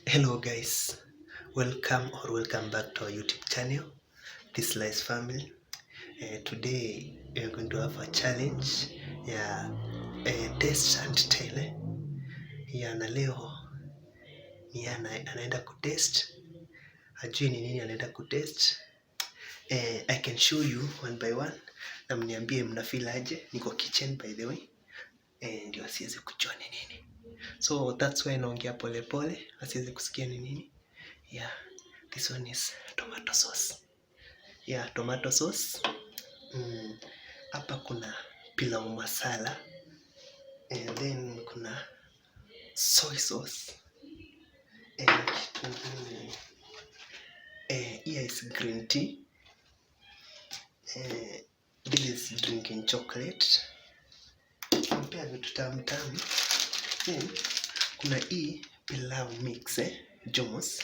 Hello guys, welcome back to our YouTube channel, This Lies Family. Today we are going to have a challenge ya test and tell ya, na leo ni anaenda kutest, ajui ni nini anaenda kutest. I can show you one by one na mniambie mna feel aje. Niko kitchen by the way, ndio asiweze kujua ni nini, so that's why naongea pole pole, asiweze kusikia ni nini. Yeah, this one is tomato sauce. Yeah, tomato sauce. Hapa kuna pilau masala, and then kuna soy sauce, and here is green tea. This is drinking chocolate. Compare vitu tamu tamu. Then kuna hii pilau mix Jones.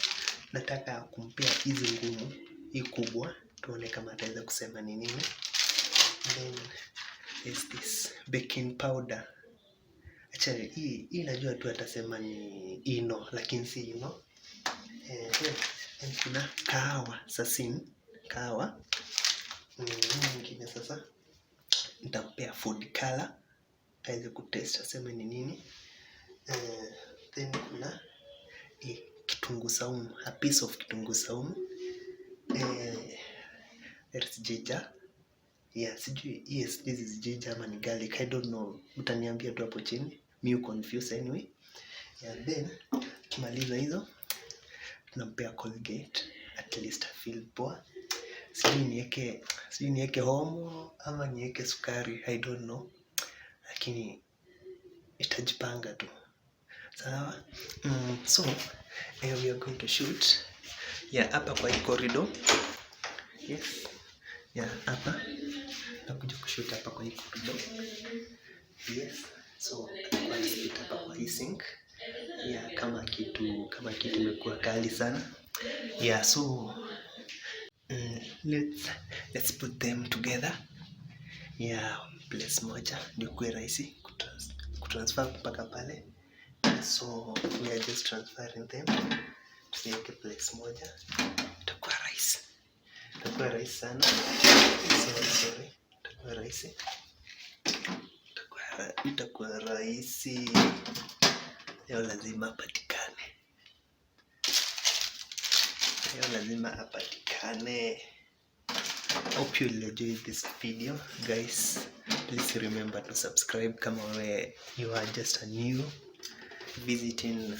Nataka kumpea hizi ngumu, hii kubwa, tuone kama ataweza kusema ni nini. Then is this baking powder. Acha hii najua tu atasema ni ino, lakini si ino. Then kuna kahawa sasin, kahawa. Mwingine sasa nitampea food color aweze kutest aseme ni nini. Then kuna kitunguu saumu, a piece of kitunguu saumu. There's ginger. Yeah, sijui yes, this is ginger ama ni garlic, I don't know, utaniambia tu hapo chini, me confused anyway. Yeah, then kimaliza hizo tunampea Colgate, at least feel poa. Sijui niweke homo ama niweke sukari, I don't know, lakini itajipanga tu, sawa. So we are going to shoot. Yeah, hapa kwa hii corridor. Yes. Yeah, hapa nakuja kushoot hapa kwa hii corridor. Yes. So kwa spit hapa kwa hii sink. Yeah, kama kitu imekuwa kali sana. Yeah, so let's put them together. Yeah, place moja ndio kuwe rahisi kutransfer mpaka pale. So we are just transferring them. Tuweke place moja. Itakuwa rahisi sana. Sorry. Itakuwa rahisi. Leo lazima apatikane. Hope you enjoy this video guys. Please remember to subscribe kama you are just a new visiting,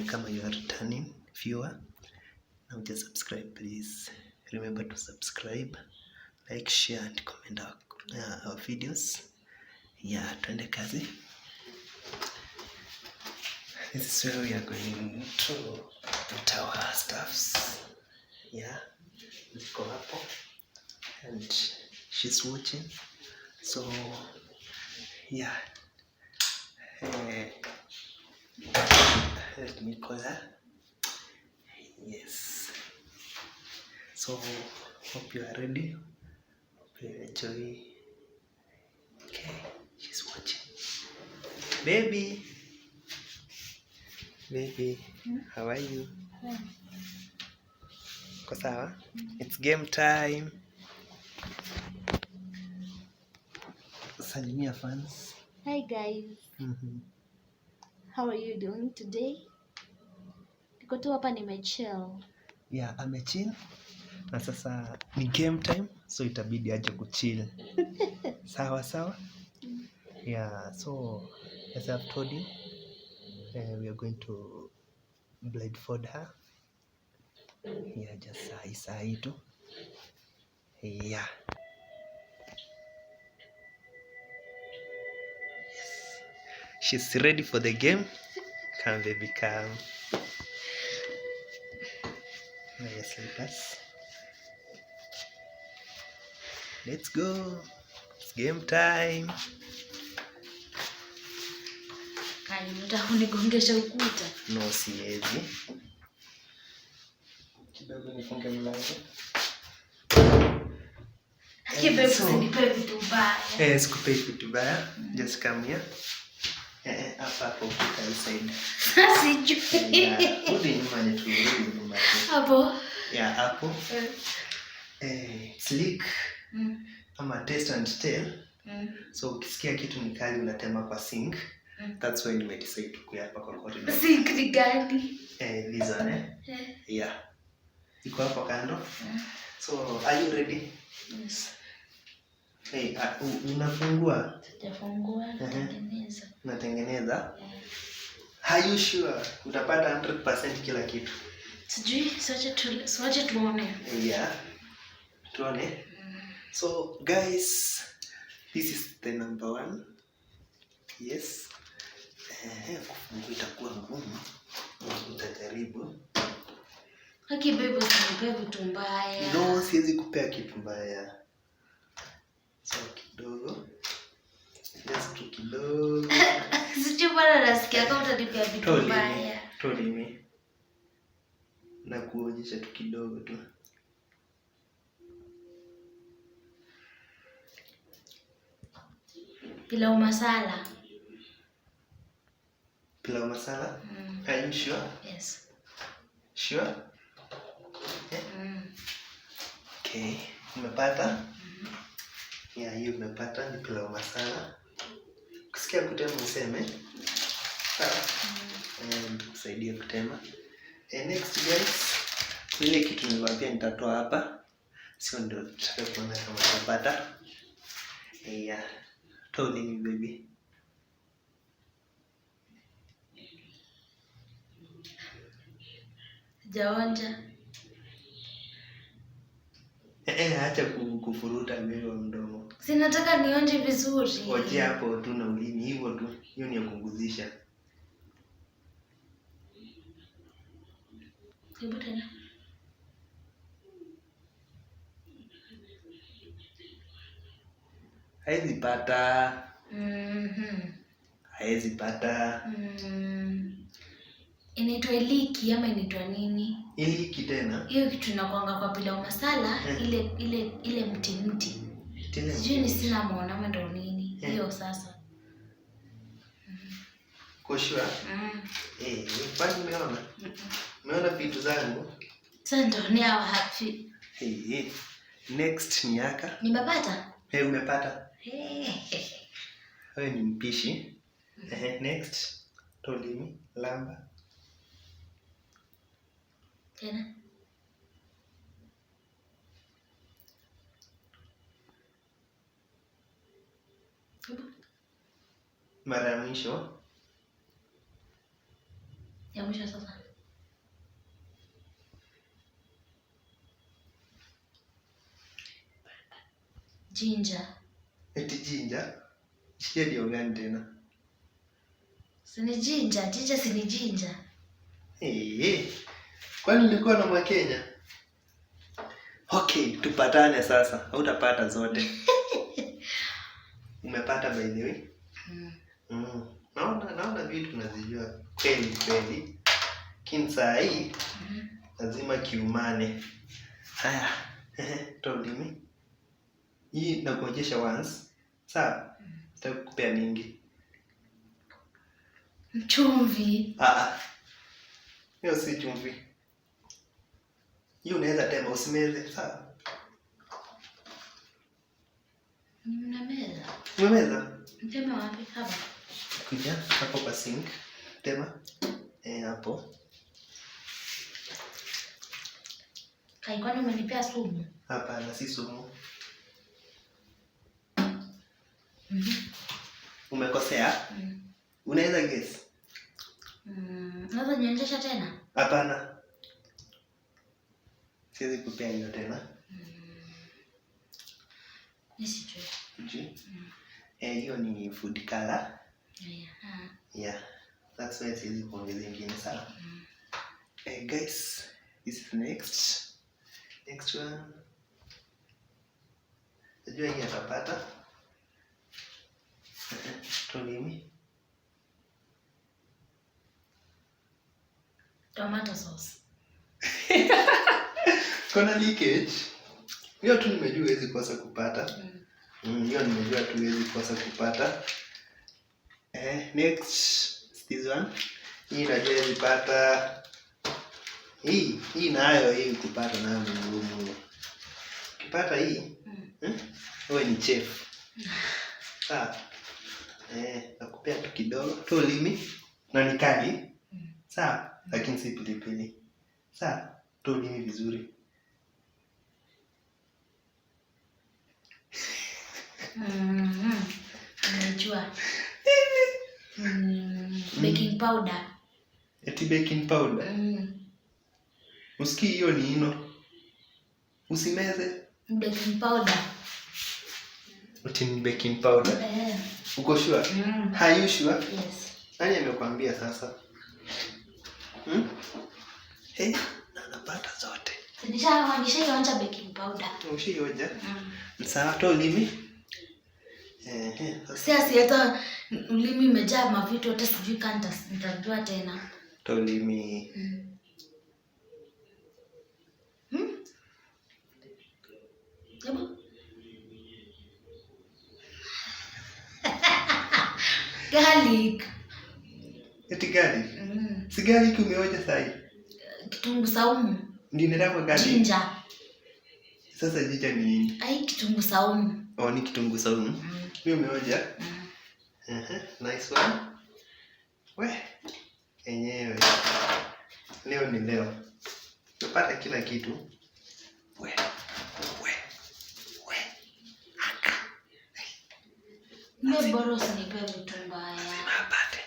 kama you are returning viewer. Now just subscribe, please. Remember to subscribe, like, share and comment our videos. Yeah, twende kazi. This is where we are going to put our stuffs. Yeah, ziko hapo and she's watching. So yeah, let me call her. Yes. So hope you are ready. Hope you enjoy. Okay, she's watching. Baby, how are you? Ko sawa? It's game time. Salimia fans. Hi guys. How are you doing today? Niko tu hapa nimechill. Yeah, amechill. Na sasa ni game time, so itabidi aje kuchill. Sawa. Yeah, so as I've told you, we are going to blindfold her. Yeah, just sahi tu. Yeah. Yes. She's ready for the game. Come baby, come. Yes, let's go. It's game time. Kai, unataka kunigongesha ukuta? No, siwezi. Kidogo nifunge mlango. Kibe usinipe vitu baya. Sikupe vitu baya. Just come here. Hapa hapo kwa side. Sijui. Rudi nyuma ni tu, rudi nyuma tu. Hapo. Yeah, hapo. Slick. Ama taste and tell. So ukisikia kitu ni kali unatema kwa sink. That's why nimedecide kukuja hapa kwa corridor. Sink ni gani? This one, yeah. Iko hapo kando. So are you ready? Yes. Hey, unafungua? Sijafungua, natengeneza. Natengeneza? Are you sure utapata 100% kila kitu? Sijui, soje tuone. Yeah. Tuone. So guys, this is the number 1. Yes. Kufungua itakuwa ngumu. Nitajaribu. Haki babe, usinipe vitu mbaya. No, siwezi kupea kitu mbaya. So kidogo. Just tu kidogo. Sijui bwana nasikia kama utanipea vitu mbaya. Toli mimi. Na kuonyesha tu kidogo tu. Pilau masala. Pilau masala? Are you sure? Yes. Sure? Okay. Umepata? Yeah, hiyo umepata ni pilau masala. Kusikia kutema useme. Kusaidia kutema. Next guys, ile kitu niliwaambia nitatoa hapa. Sio ndio tutaka kuona kama tutapata. Yeah. Totally me baby. Jaonja. Acha kufuruta mbele wa mdomo. Sinataka nionje vizuri. Oje hapo tu na ulimi hivyo tu. Hiyo ni ya kunguzisha. Hebu tena. Haizi pata. Haizi pata. Inaitwa iliki ama inaitwa nini? Iliki tena. Hiyo kitu inakuanga kwa pilau masala, ile mti. Sijui ni cinnamon ama ndo nini. Hiyo sasa. Kwa sure? Kwani umeona? Umeona vitu zangu? Sasa ndo ni wapi? Next ni yaka. Nimepata? Umepata? Wewe ni mpishi. Next. Tolimi, lamba. Tena. Mara ya mwisho. Ya mwisho sasa. Ginger. Eti ginger? Shia ndio gani tena? Sini ginger, sini ginger. Kwani ulikuwa na Mwakenya? Okay, tupatane sasa. Hautapata zote. Umepata by the way? Naona vitu tunazijua kweli. Kinsa hii lazima kiumane. Haya, told me. Hii nakuonyesha once. Sawa? Sitakupea mingi. Chumvi. Hiyo si chumvi. Hiyo unaweza tema usimeze, sawa? Unameza? Umemeza? Mtema wapi hapa? Kuja hapo kwa sink. Tema. Hapo. Kai, kwani umenipea sumu? Hapana, si sumu. Umekosea? Unaweza guess? Unaweza nionyesha tena? Hapana. Siwezi kupea hiyo tena. Nisijui. Hiyo ni food color. Yeah. That's why siwezi kuongeza ingine sana. Guys, this is next. Next one. Najua hii atapata. Tolimi. Tomato sauce. Kuna leakage. Hiyo tu nimejua hizi kosa kupata. Hiyo nimejua tu hizi kosa kupata. Next this one. Hii najua nipata. Hii nayo hii kupata nayo ni ngumu. Ukipata hii, wewe ni chef. Sawa. Nakupea tu kidogo, tu ulimi na ni kali. Sawa, lakini si pilipili. Sawa, tu ulimi vizuri. Najua. Baking powder. Eti baking powder. Usikii hiyo ni ino. Usimeze. Baking powder. Eti ni baking powder. Uko sure? Are you sure? Yes. Nani amekwambia sasa? Napata zote. Nishaionja baking powder. Ushaionja? Sawa, toa ulimi. Sasa hata ulimi imejaa mavitu hata sijui kanta nitajua tena. Toa ulimi. Hebu. Garlic. Eti garlic? Si garlic umeoja sahi? Kitunguu saumu. Ndio ndio garlic. Ginger. Sasa ginger ni nini? Kitunguu saumu. Ni kitunguu saumu. Mimi umeoja? Nice one. Enyewe. Leo ni leo. Tupata kila kitu. Mimi bora usinipe vitu mbaya. Napate.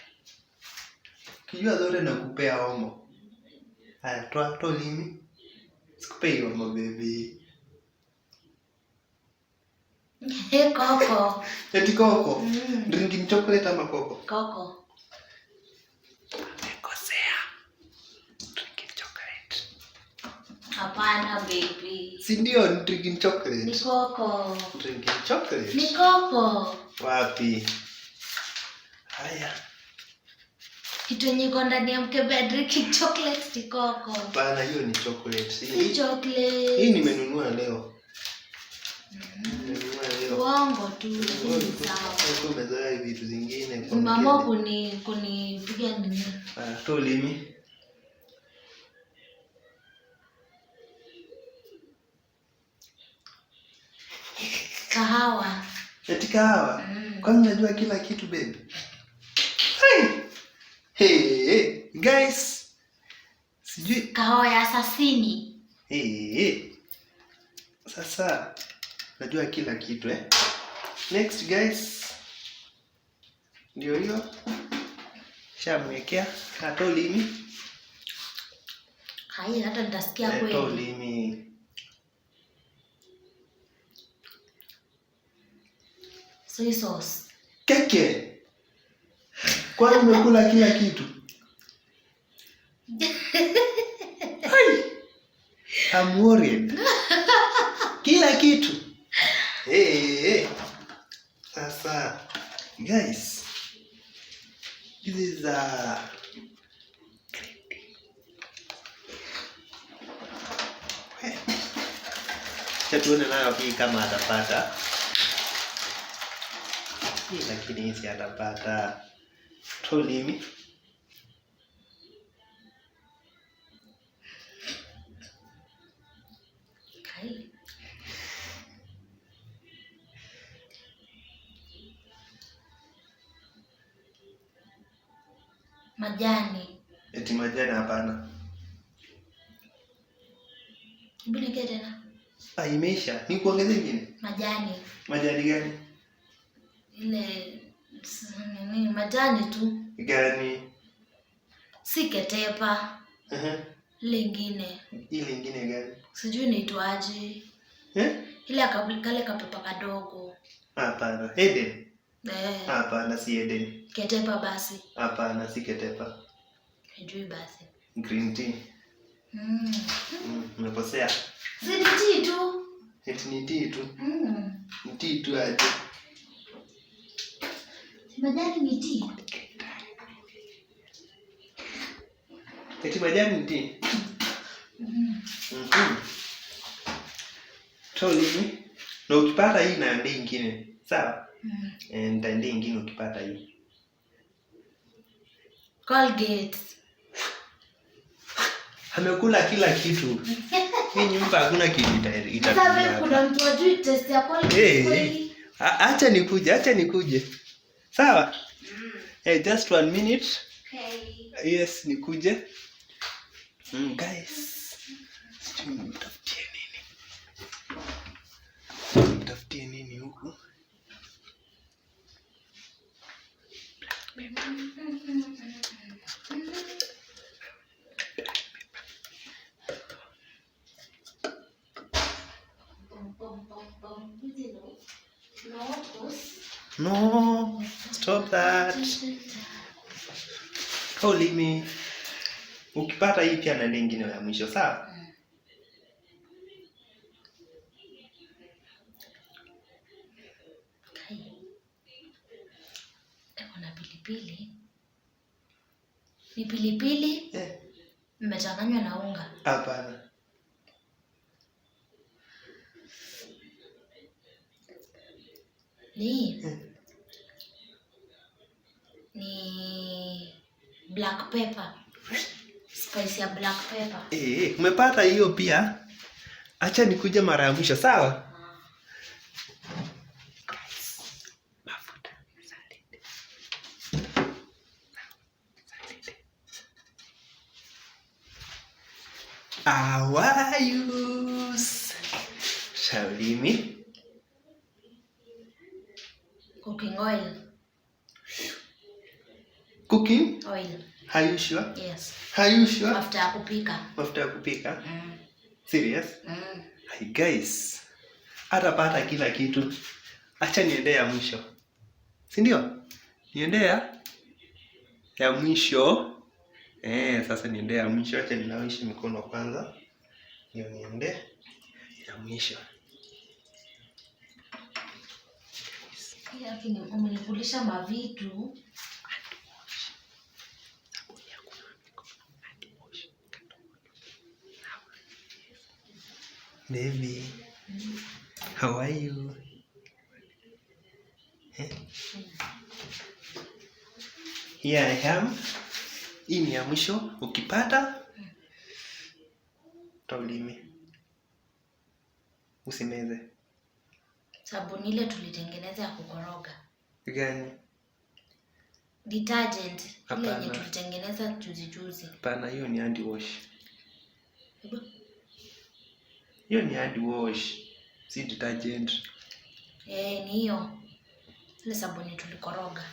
Kijua zote nakupea homo. Haya, toa ulimi. Sikupei homo baby. Koko. Eti koko. Drinking chocolate ama koko? Koko. Nimekosea. Drinking chocolate. Hapana baby. Si ndio drinking chocolate? Ni koko. Drinking chocolate. Ni koko. Wapi? Haya. Kitu yenye iko ndani ya mkebe drinking chocolate ni koko. Hapana, hiyo ni chocolate. Si chocolate. Hii nimenunua leo. Uongo tu. Sawa. Umezoea vitu zingine. Mama kunipiga nini? Toa ulimi. Kahawa. Eti kahawa? Kwani unajua kila kitu baby? Hey, guys. Sijui kahawa ya asasini. Sasa najua kila kitu Next guys. Ndio hiyo. Shamwekea toa ulimi. Haya hata nitasikia kweli. Toa ulimi. Soy sauce. Keke. Kwani umekula kila kitu? I'm worried. Kila kitu. Sasa guys, this is tuone nayo hii kama atapata. Lakini hizi atapata. Toa ulimi. Majani. Eti majani hapana. Mbona tena? Imeisha. Ni kuongeza nyingine? Majani. Majani gani? Ile majani tu. Gani? Si ketepa. Lingine. Ile nyingine gani? Sijui inaitwaje. Ile kale kapepa kadogo. Hapana. Eden. Hapana, si Eden. Ketepa basi. Hapana, si ketepa. Sijui basi. Green tea. Umekosea. Si ni tea tu. Eti ni tea tu. Ni tea tu aje. Majani ni tea. Eti majani ni tea. Toa ulimi. Na ukipata hii na ndii nyingine. Sawa? Ndio nyingine ukipata hii. Colgate. Amekula kila kitu. Hii nyumba hakuna kitu itatumia. Sasa kuna mtu ajui test ya Colgate kweli? Acha nikuje. Sawa? Just 1 minute. Okay. Yes, nikuje. Guys. Mtafutie nini huku? No, stop that. Holy me. Ukipata hii pia na lingine ya mwisho, sawa? Kuna pilipili. Ni pilipili? Mmechanganywa na unga. Hapana. Ni black pepper. Spice ya black pepper. Umepata hiyo pia? Acha nikuje mara ya mwisho, sawa? Awayus. Shaulimi. Cooking oil. Cooking oil. Are you sure? Yes. Are you sure? Mafuta ya kupika. Mafuta ya kupika? Serious? Hey guys. Atapata kila kitu. Acha niende ya mwisho. Si ndio? Niende ya mwisho. Sasa niende ya mwisho. Acha ninawishe mikono kwanza. Ndio niende ya mwisho. Lakini umenikulisha mavitu. Baby, how are you? Here I am. Hii ni ya mwisho. Ukipata taulimi. Usimeze. Sabuni ile tulitengeneza ya kukoroga. Gani? Detergent. Ile yenye tulitengeneza juzi. Hapana, hiyo ni hand wash. Hiyo ni hand wash. Si detergent. Ni hiyo. Ile sabuni tulikoroga.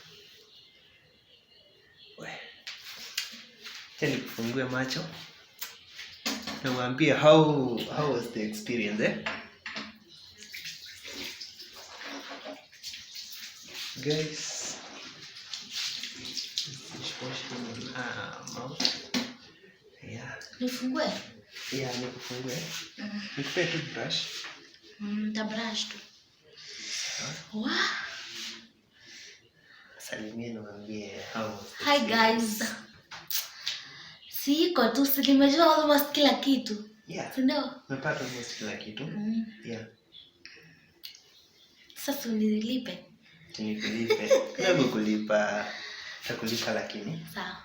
Tena kufungue macho. Na mwambie how was the experience, Guys, nifungue? Nikufungue. Nikupe tu brush. Ta brush tu. Salimia na mwambie how was the Hi guys. Siko tu nimejua almost kila kitu. Ndio. Umepata almost kila kitu. Sasa unilipe. Nikulipe. Labda kulipa. Takulipa lakini. Sawa.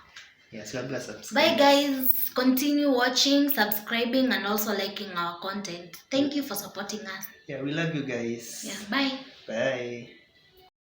Yes, labda subscribe. Bye guys. Continue watching, subscribing and also liking our content. Thank you for supporting us. We love you guys. Bye. Bye.